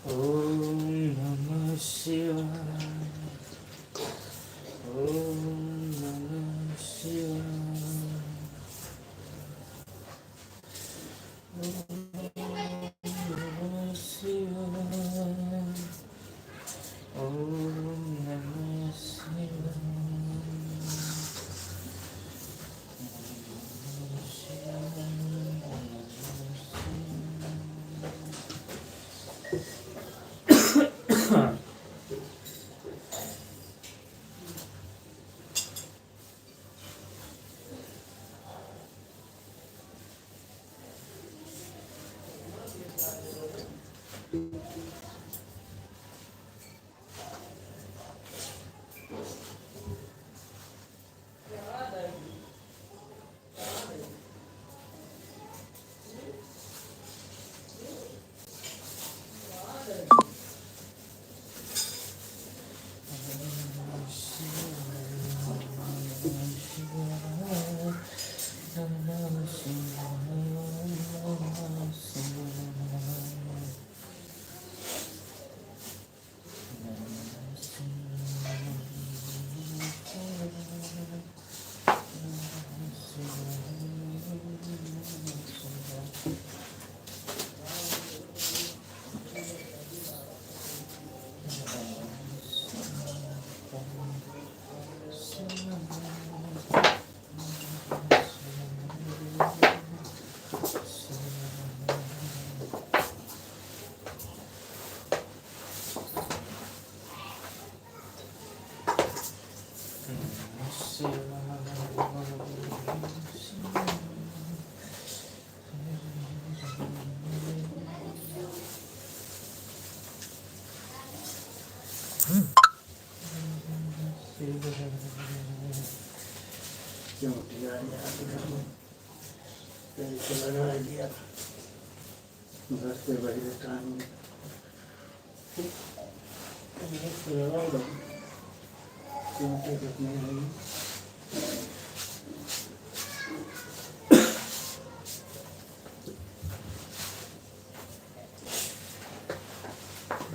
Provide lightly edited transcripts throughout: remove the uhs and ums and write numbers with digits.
Om Namah Shivaya. Om Namah Shivaya. Namah Shivaya. Om Namah Shivaya. घर से बाहर time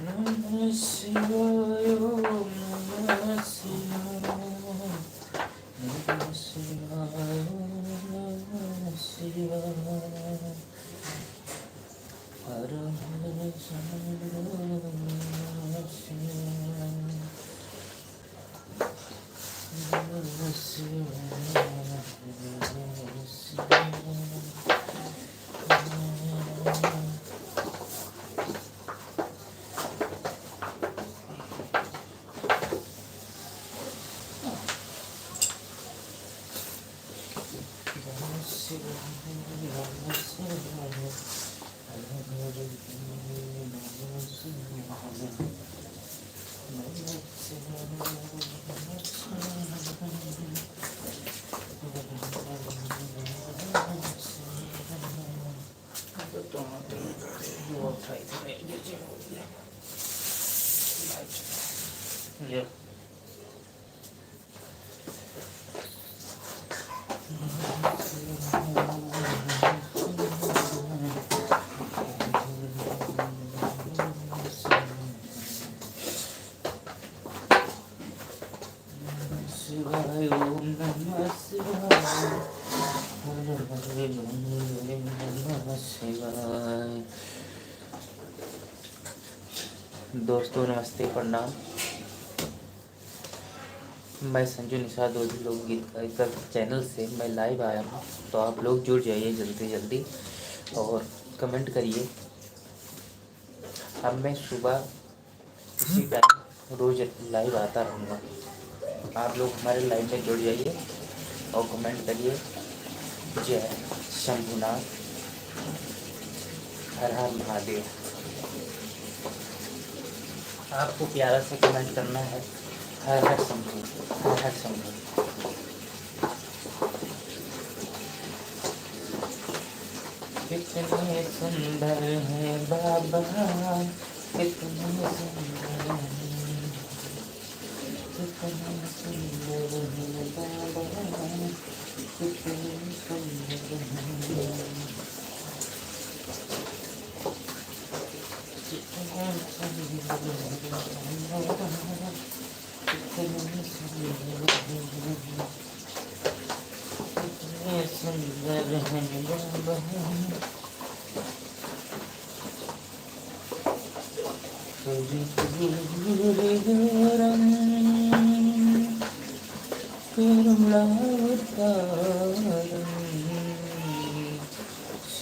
Namah Shivaya, Namah Shivaya, Namah Shivaya, Namah Shivaya, Hara Hara Shivaya, Namah Shivaya, Namah Shivaya, Namah Shivaya. Yeah. Shivaya, Om Namah Shivaya, Hare Hare Om Namah Shivaya. दोस्तों नमस्ते प्रणाम। मैं संजू निषाद ओझी लोकगीत Gaikar channel से मैं लाइव आया हूँ, तो आप लोग जुड़ जाइए जल्दी जल्दी और कमेंट करिए। अब मैं सुबह इसी टाइम रोज़ लाइव आता रहूँगा, आप लोग हमारे लाइव में जुड़ जाइए और कमेंट करिए। जय शंभुनाथ, हर हर महादेव। आपको प्यारा से कमेंट करना है, हर हर शंभु, हर हर शंभु। कितने सुंदर है बाबा, कितने सुंदर है, कितने सुंदर है बाबा, कितने सुंदर है। सुंदर है बाबा,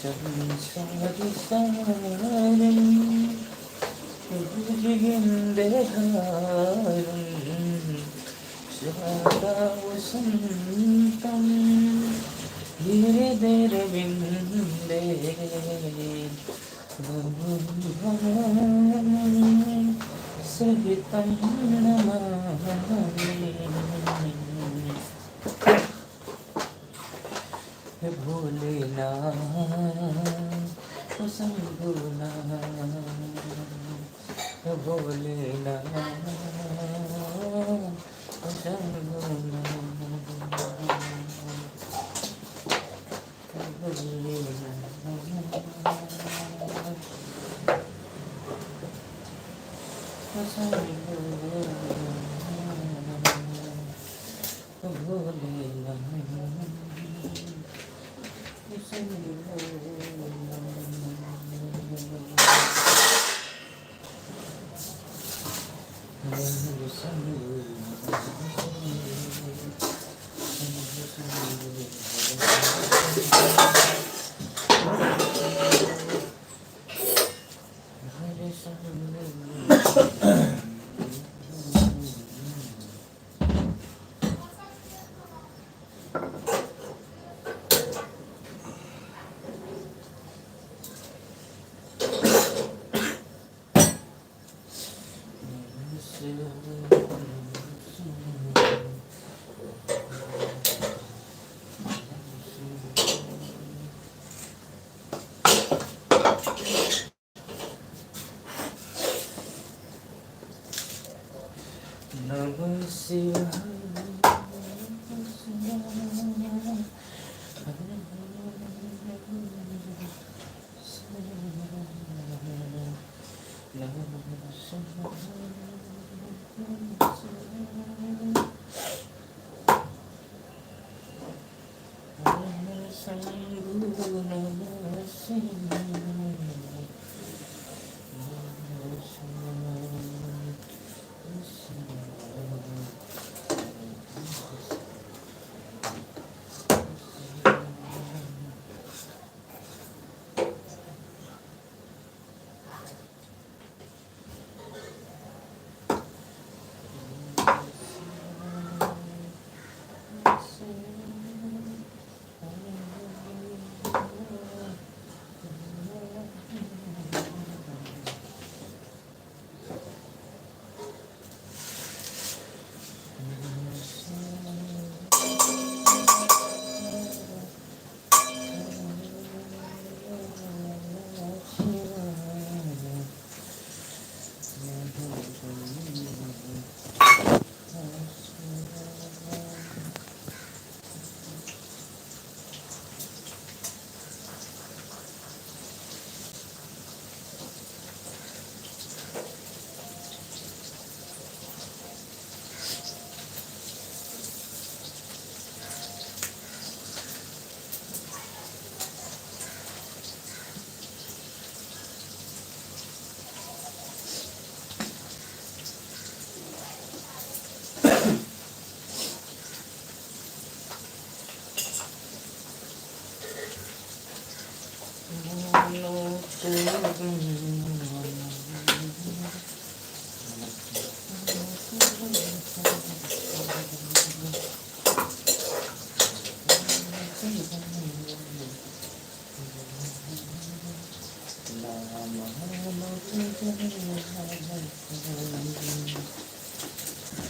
संसार सारं भुजगेन्द्रहारं सदा वसन्तं हृदयरविन्दे सहितं Namami. Bholenath Shambhunath, Bholenath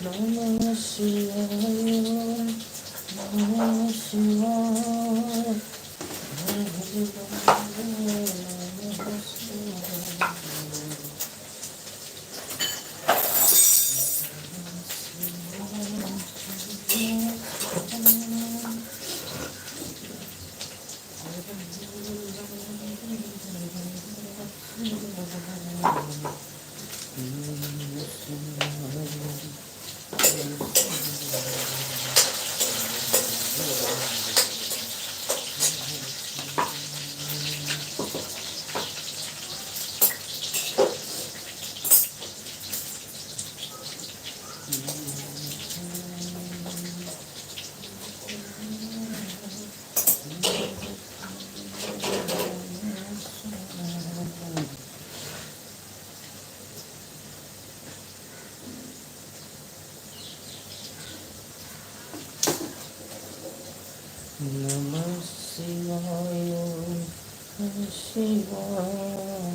Namah Shivaya, Namah Shivaya, Namah Shivaya. Namah Shivaya, Namah Shivaya,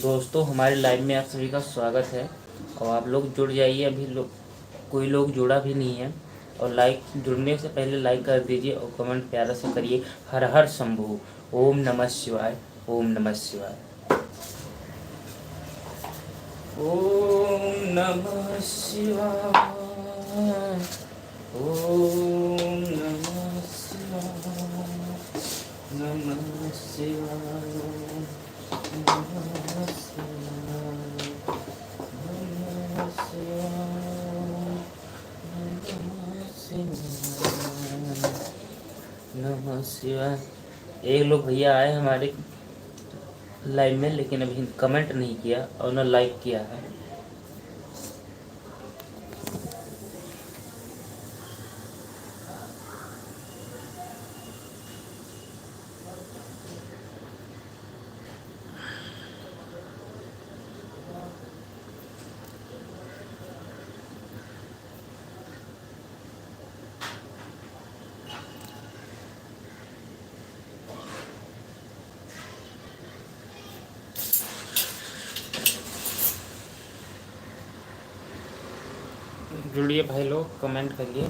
दोस्तों हमारे लाइव में आप सभी का स्वागत है और आप लोग जुड़ जाइए। अभी लोग कोई लोग जुड़ा भी नहीं है और लाइक जुड़ने से पहले लाइक कर दीजिए और कमेंट प्यारा से करिए। हर हर शंभू, ओम नमः शिवाय, ओम नमः शिवाय, ओम नमः शिवाय, ओम नमः शिवाय, नमः शिवाय, नमः शिवाय, नमः शिवाय, नमः शिवाय। एक लोग भैया आए हमारे लाइव में लेकिन अभी कमेंट नहीं किया और न लाइक किया है। जुड़िए भाई लोग, कमेंट करिए।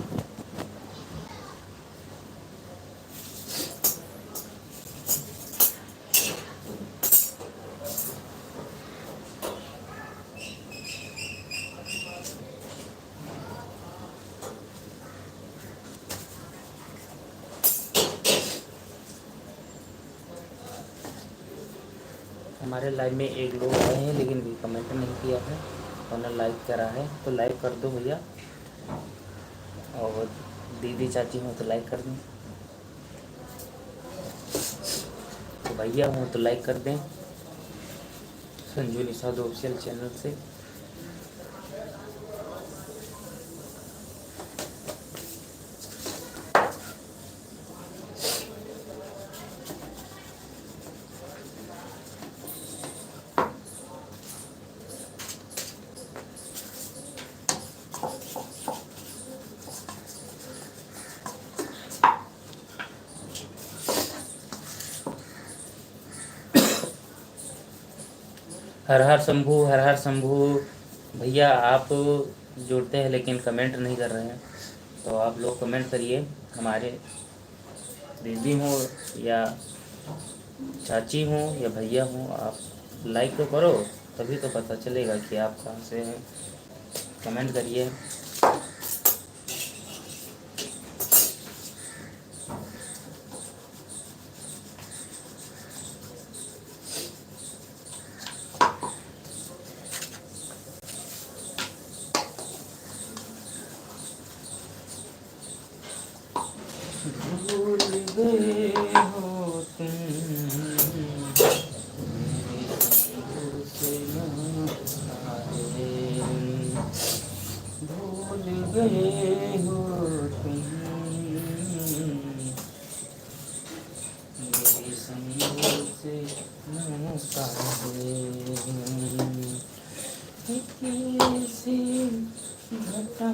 हमारे लाइव में एक लोग आए हैं लेकिन भी कमेंट नहीं किया है और ना लाइक करा है, तो लाइक कर दो भैया। और दीदी चाची हो तो लाइक कर दें, तो भैया हो तो लाइक कर दें संजू निषाद ऑफिशियल चैनल से। हर हर शंभू, हर हर शंभू। भैया आप जुड़ते हैं लेकिन कमेंट नहीं कर रहे हैं, तो आप लोग कमेंट करिए। हमारे दीदी हो या चाची हो या भैया हो, आप लाइक तो करो तभी तो पता चलेगा कि आप कहाँ से हैं। कमेंट करिए। भूल गए हो तुम भूल गए हो तुम मेरी संग से किसी घटा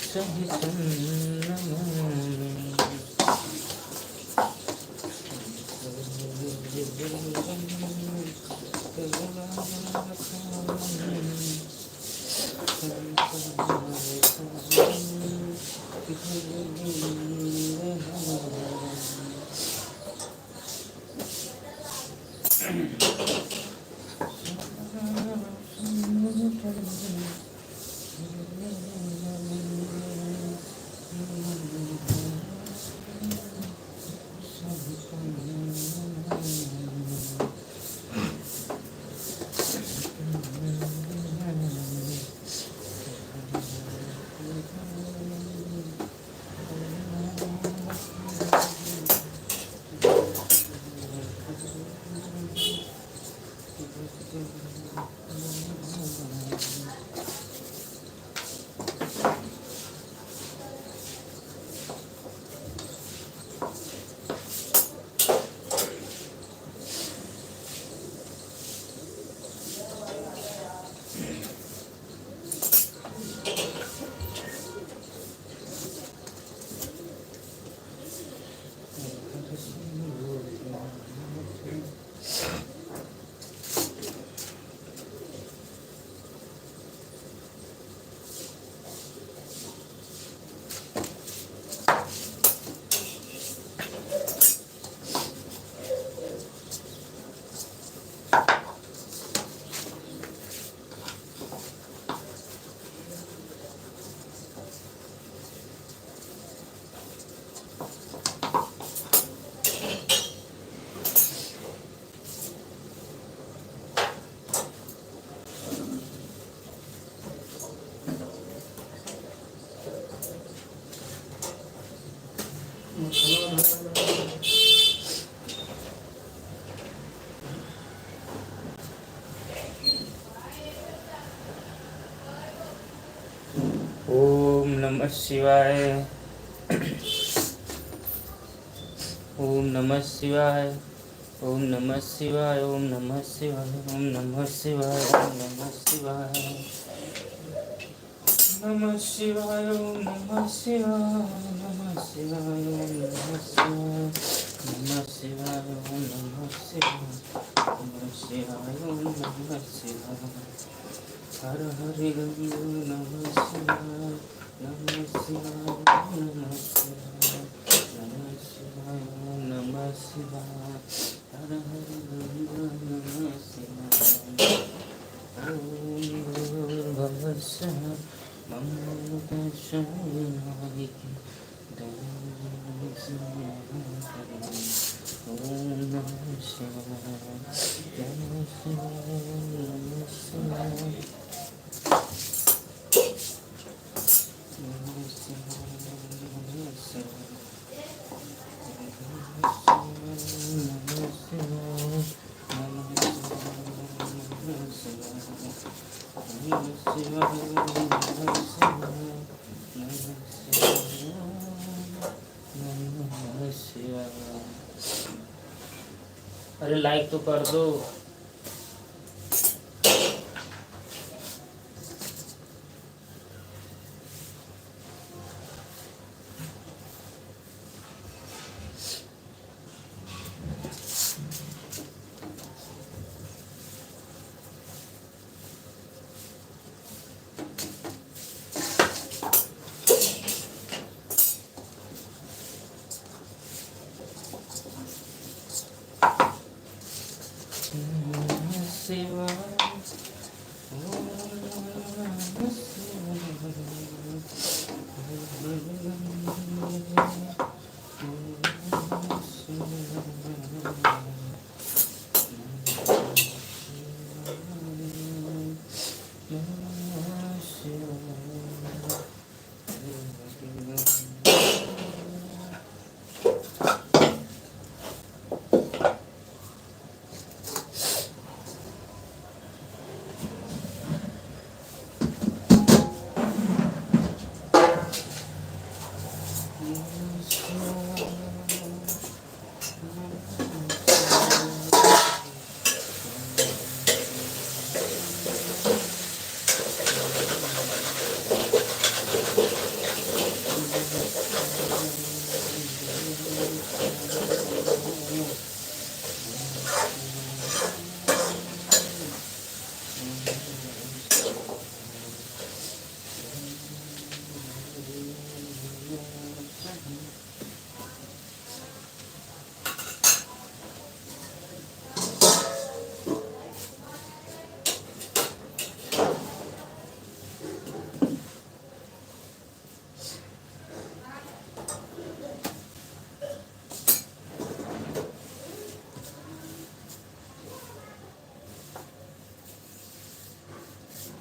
सहितं नमामि। ओम नमः शिवाय। ओम नमः शिवाय। ओम नमः शिवाय। ओम नमः शिवाय। ओम नमः शिवाय। ओम नमः शिवाय। नमः शिवाय। ओम नमः शिवाय। नमः शिवाय। ओम नमः शिवाय। नमः शिवाय। ओम नमः शिवाय। नमः शिवाय। ओम नमः शिवाय। हर हरि नमः शिवाय। नमः शिवाय। नमः शिवाय। नमः शिवाय। नमः शिवाय। हर हरि नमः शिवाय। ओम भूर्भुवः स्वः मंगलकाशनायिके ओम नमः शिवाय। नमः शिवाय। नमः शिवाय। अरे लाइक तो कर दो।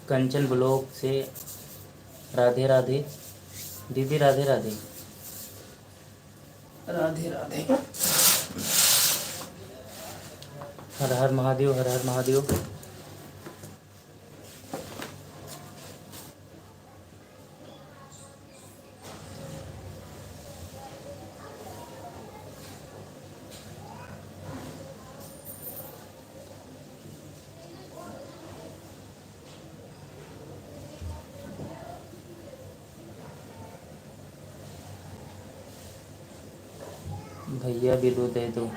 कंचन ब्लॉक से राधे राधे दीदी, राधे राधे। राधे राधे। हर हर महादेव, हर हर महादेव। भैया बिलू दे दो।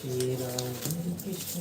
श्री राम कृष्ण।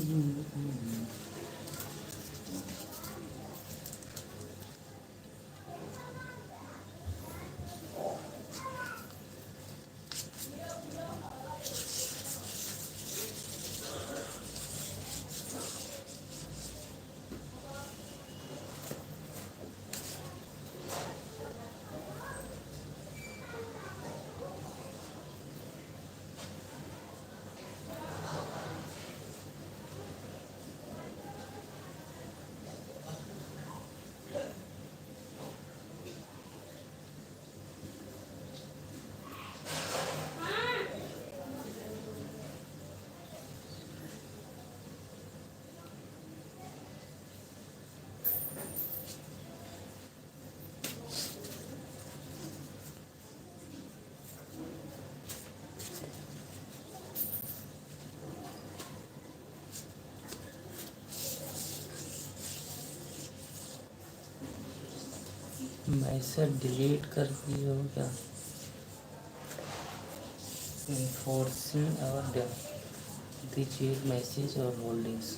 मैसेज डिलीट कर दिए हो क्या? इन्फोर्सिंग और द चेक मैसेज और होल्डिंग्स।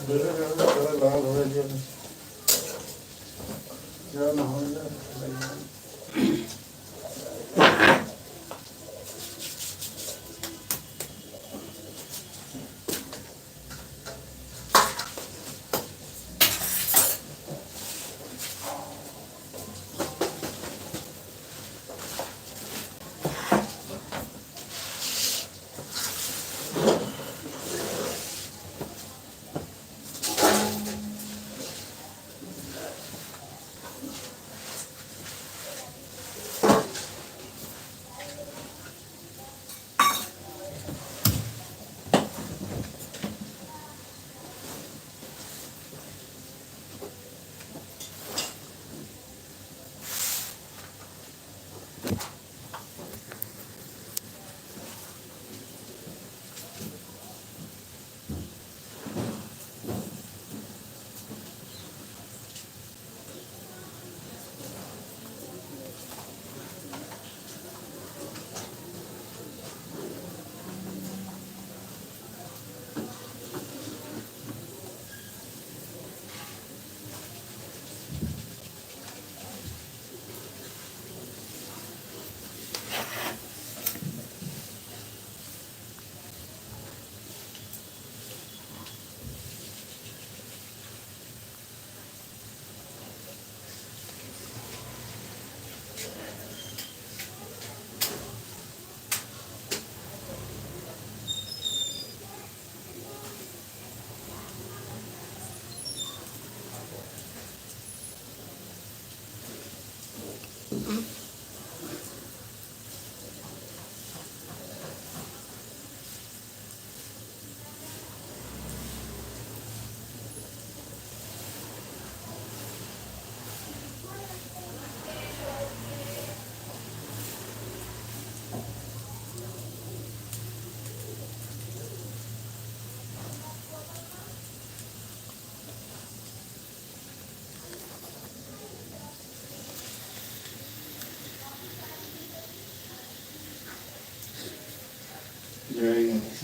लाल हो गया क्या ना हो जाए। जय गणेश।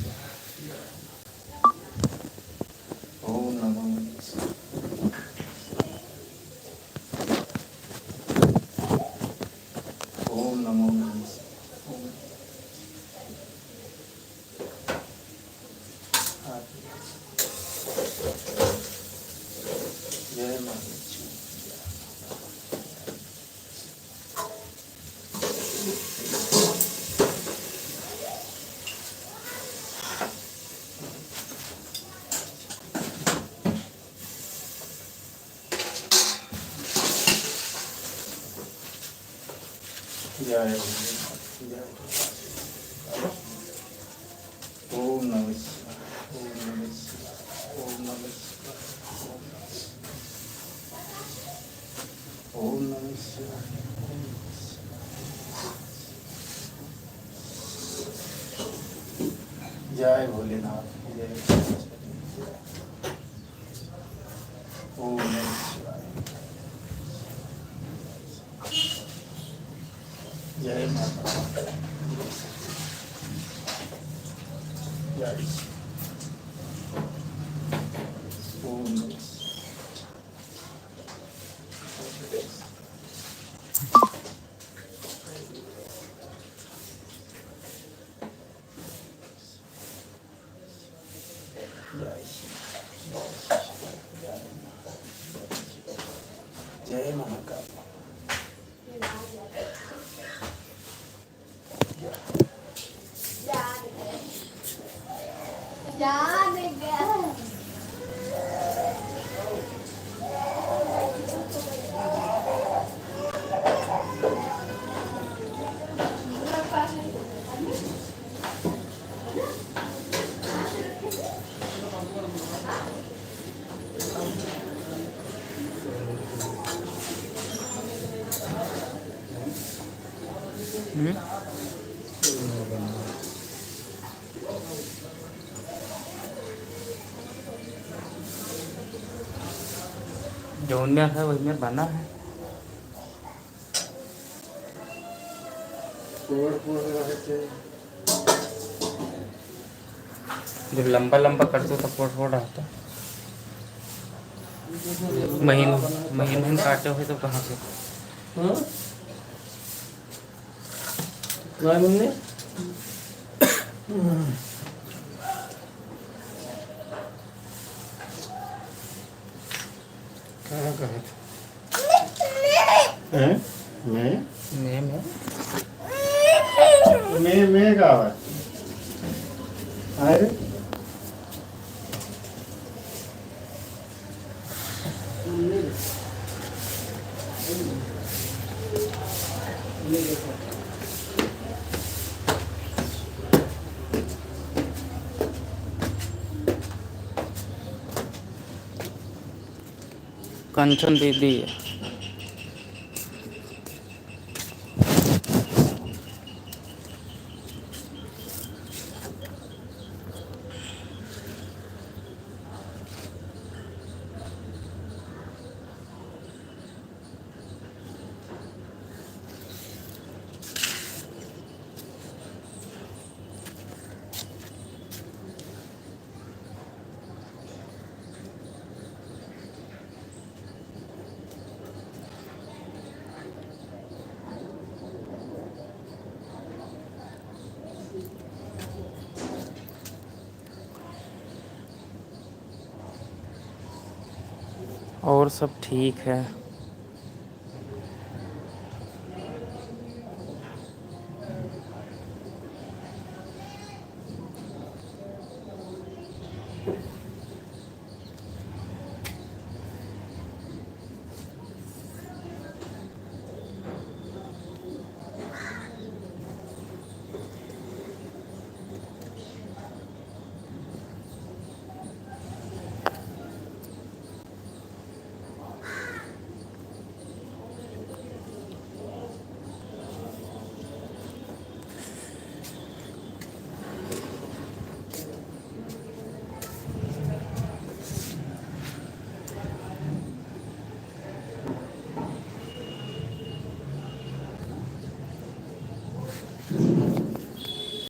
ओम नमो गणेश। ओम नमो गणेश। जय माता। जय जय। ओम नमः शिवाय। ओम नमः शिवाय। ओम नमः शिवाय। ओम नमः शिवाय। जय भोलेनाथ। जय। ओम नमः शिवाय। जय माता। जय। ओम नमः जय महाकाल। जो उनमें है वही में बना है। जब लंबा लंबा करते हो तो फोड़ फोड़ आता। महीन महीन काटे हुए तो कहाँ से? हाँ क्या बोलने कहाँ कहाँ हैं मैं का आवाज अरे कंचन दीदी और सब ठीक है।